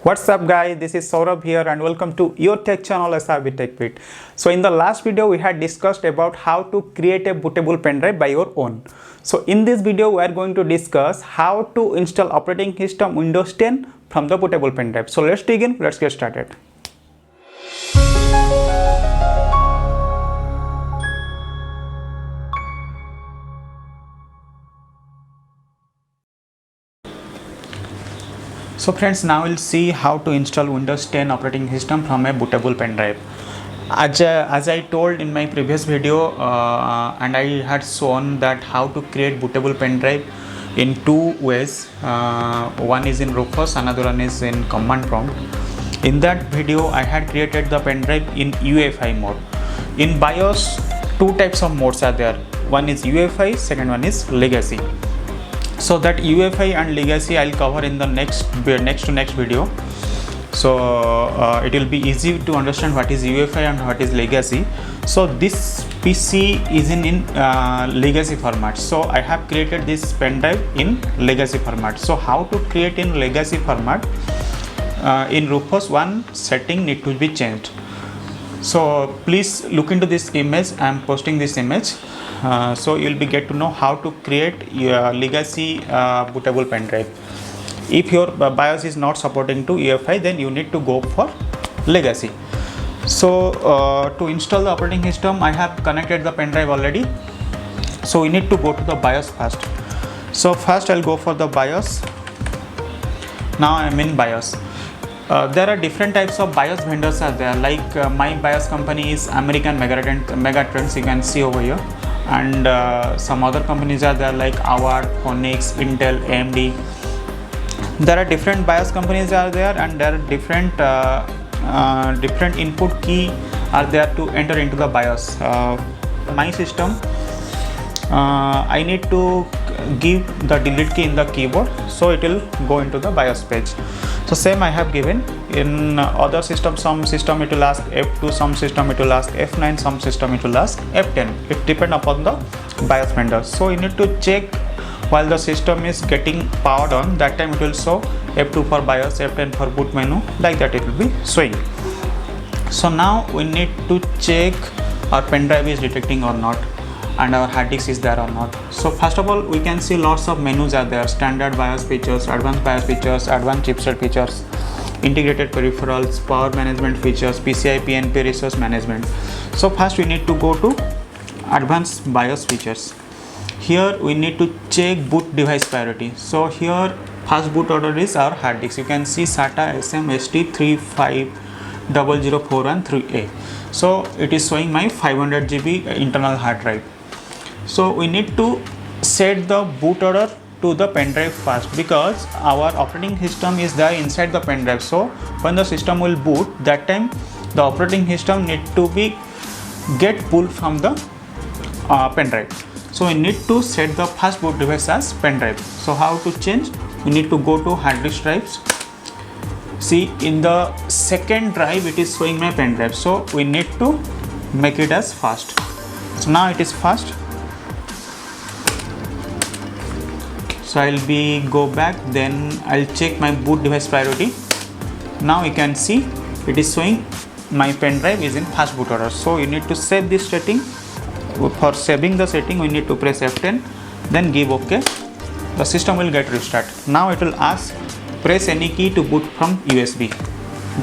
What's up guys, this is Saurabh here and welcome to your tech channel SRB TechBit. So in the last video we had discussed about how to create a bootable pen drive by your own. So in this video we are going to discuss how to install operating system Windows 10 from the bootable pen drive. So let's dig in, let's get started. So friends, now we'll see how to install Windows 10 operating system from a bootable pen drive. As I told in my previous video and I had shown that how to create bootable pen drive in two ways. One is in Rufus, another one is in command prompt. In that video I had created the pen drive in UEFI mode. In BIOS, two types of modes are there. One is UEFI, second one is legacy. So that UEFI and legacy I'll cover in the next video. So it will be easy to understand what is UEFI and what is legacy. So this PC is in legacy format. So I have created this pen drive in legacy format. So how to create in legacy format? In Rufus, one setting need to be changed. So please look into this image. I am posting this image. So you will get to know how to create your legacy bootable pen drive. If your BIOS is not supporting to UEFI, then you need to go for legacy. So to install the operating system, I have connected the pen drive already. So we need to go to the BIOS first. So first I'll go for the BIOS. Now I'm in BIOS. There are different types of BIOS vendors are there. Like my BIOS company is American Megatrends. You can see over here. And some other companies are there like Avard, Phoenix, Intel, AMD. There are different BIOS companies are there, and there are different input key are there to enter into the BIOS. My system, I need to give the delete key in the keyboard, so it will go into the BIOS page. So same I have given in other system. Some system it will ask F2, some system it will ask F9, some system it will ask F10. It depends upon the BIOS vendor. So you need to check while the system is getting powered on. That time it will show F2 for BIOS, F10 for boot menu, like that it will be showing. So now we need to check our pen drive is detecting or not, and our hard disk is there or not. So first of all, we can see lots of menus are there: standard BIOS features, advanced BIOS features, advanced chipset features, integrated peripherals, power management features, PCI PNP resource management. So first we need to go to advanced BIOS features. Here we need to check boot device priority. So here first boot order is our hard disk. You can see SATA SM-ST3500413A. So it is showing my 500 GB internal hard drive. So we need to set the boot order to the pen drive first, because our operating system is there inside the pen drive. So when the system will boot, that time the operating system need to be get pulled from the pen drive. So we need to set the first boot device as pen drive. So how to change? We need to go to hard disk drives. See, in the second drive it is showing my pen drive. So we need to make it as fast. So now it is fast. So I'll go back, then I'll check my boot device priority. Now you can see it is showing my pen drive is in fast boot order. So you need to save this setting. For saving the setting, we need to press F10, then give OK. The system will get restart. Now it will ask press any key to boot from USB.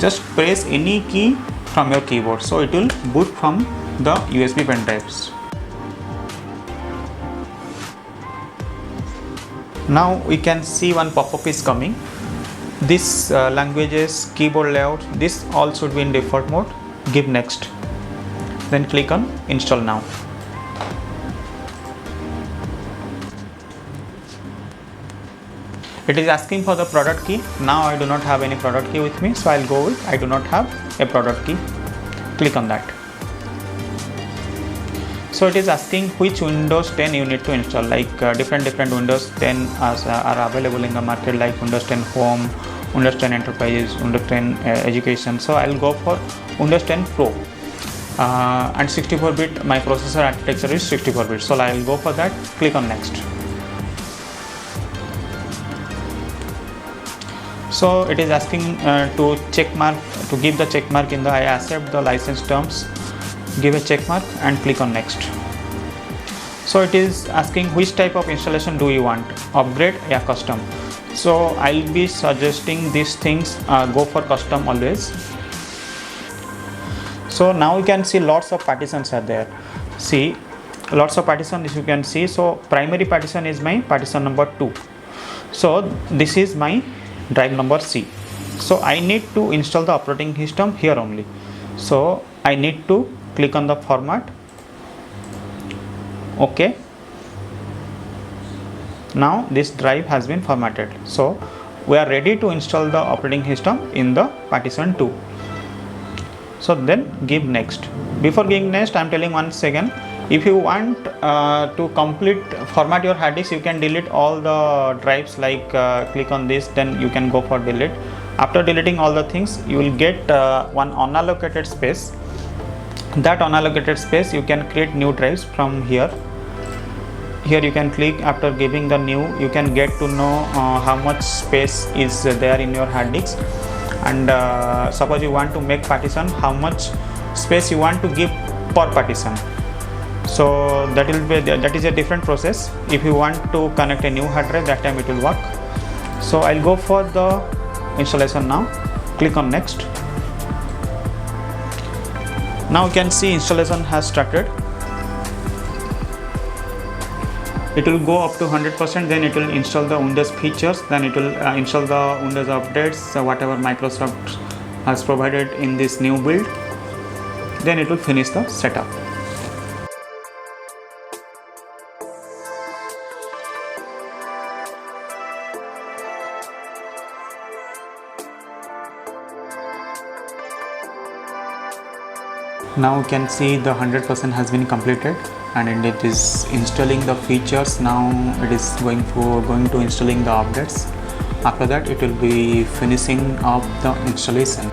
Just press any key from your keyboard. So it will boot from the USB pen drives. Now we can see one pop-up is coming. This languages, keyboard layout, this all should be in default mode. Give next. Then click on install now. It is asking for the product key. Now I do not have any product key with me, so I'll go with I do not have a product key. Click on that. So it is asking which Windows 10 you need to install. Like different Windows 10 are available in the market, like Windows 10 Home, Windows 10 Enterprise, Windows 10 Education. So I'll go for Windows 10 Pro. And 64-bit, my processor architecture is 64-bit. So I'll go for that. Click on next. So it is asking to check mark, to give the check mark in the I accept the license terms, give a check mark and click on next. So it is asking which type of installation do you want, upgrade or custom. So I'll be suggesting these things, go for custom always. So now you can see lots of partitions are there. See, lots of partitions you can see. So primary partition is my partition number 2. So this is my drive number C. So I need to install the operating system here only. So I need to click on the format. Okay. Now this drive has been formatted. So we are ready to install the operating system in the partition 2. So then give next. Before giving next, I am telling once again, if you want to complete format your hard disk, you can delete all the drives, like click on this, then you can go for delete. After deleting all the things, you will get one unallocated space. That unallocated space you can create new drives from here. Here you can click. After giving the new, you can get to know how much space is there in your hard disk, and suppose you want to make partition, how much space you want to give per partition. So that is a different process. If you want to connect a new hard drive, that time it will work. So I'll go for the installation now. Click on next. Now you can see installation has started. It will go up to 100%, then it will install the Windows features, then it will install the Windows updates, whatever Microsoft has provided in this new build. Then it will finish the setup. Now you can see the 100% has been completed, and it is installing the features. Now it is going to installing the updates. After that it will be finishing up the installation.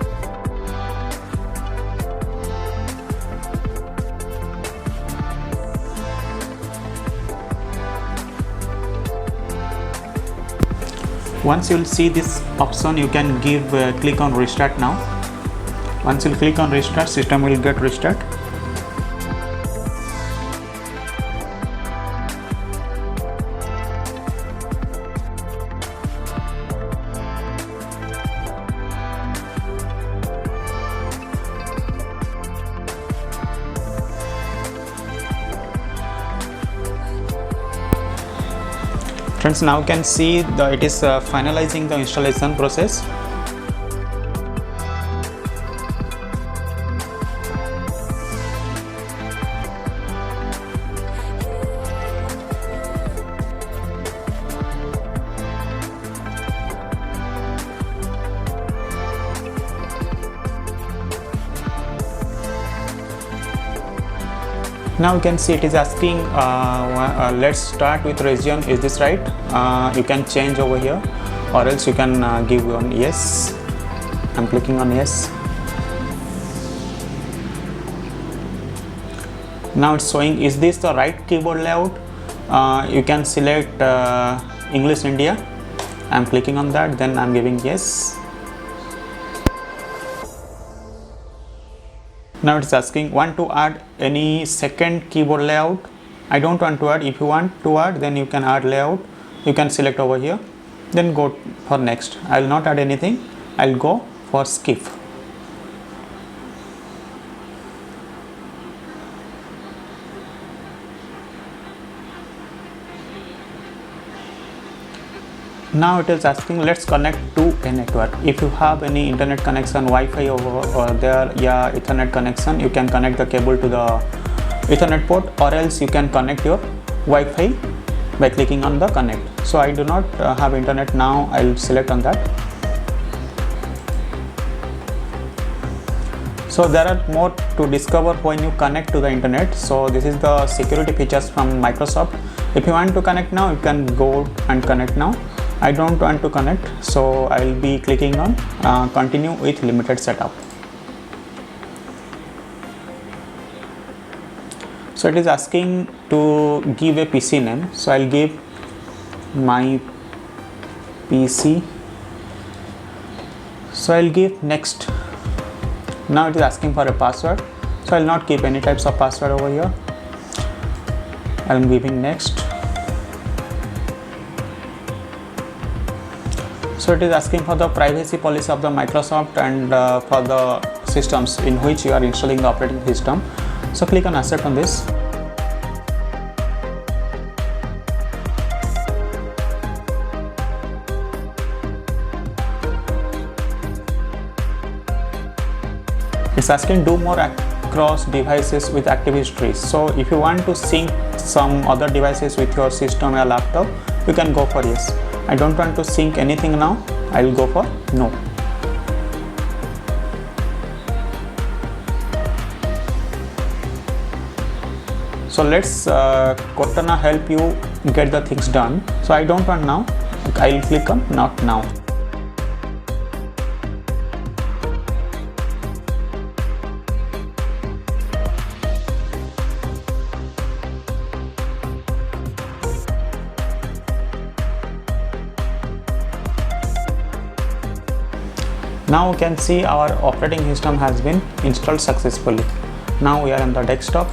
Once you will see this option, you can give click on restart now. Once you click on restart, system will get restart. Friends, now you can see it is finalizing the installation process. Now you can see it is asking let's start with region, is this right? You can change over here, or else you can give on yes. I'm clicking on yes. Now it's showing, is this the right keyboard layout? You can select English India. I'm clicking on that, then I'm giving yes. Now it's asking, want to add any second keyboard layout? I don't want to add. If you want to add, then you can add layout. You can select over here, then go for next. I will not add anything. I'll go for skip. Now it is asking, let's connect to a network. If you have any internet connection, Wi-Fi over there, yeah, Ethernet connection, you can connect the cable to the Ethernet port, or else you can connect your Wi-Fi by clicking on the connect. So I do not have internet now. I'll select on that. So there are more to discover when you connect to the internet. So this is the security features from Microsoft. If you want to connect now, you can go and connect now. I don't want to connect, so I will be clicking on continue with limited setup. So it is asking to give a PC name, so I'll give my PC So I'll give next. Now it is asking for a password, so I'll not keep any types of password over here. I'm giving next. So it is asking for the privacy policy of the Microsoft and for the systems in which you are installing the operating system. So click on accept on this. It's asking do more across devices with active history. So if you want to sync some other devices with your system or laptop, you can go for yes. I don't want to sync anything now. I will go for no. So let's Cortana help you get the things done. So I don't want now. I will click on not now. Now we can see our operating system has been installed successfully. Now we are on the desktop.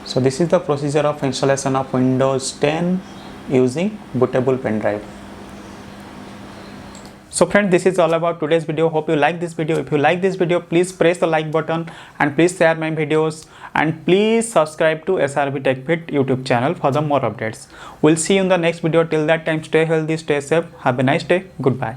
So this is the procedure of installation of Windows 10 using bootable pen drive. So friends, this is all about today's video. Hope you like this video. If you like this video, please press the like button and please share my videos and please subscribe to SRB TechFit YouTube channel for the more updates. We'll see you in the next video. Till that time, stay healthy, stay safe. Have a nice day. Goodbye.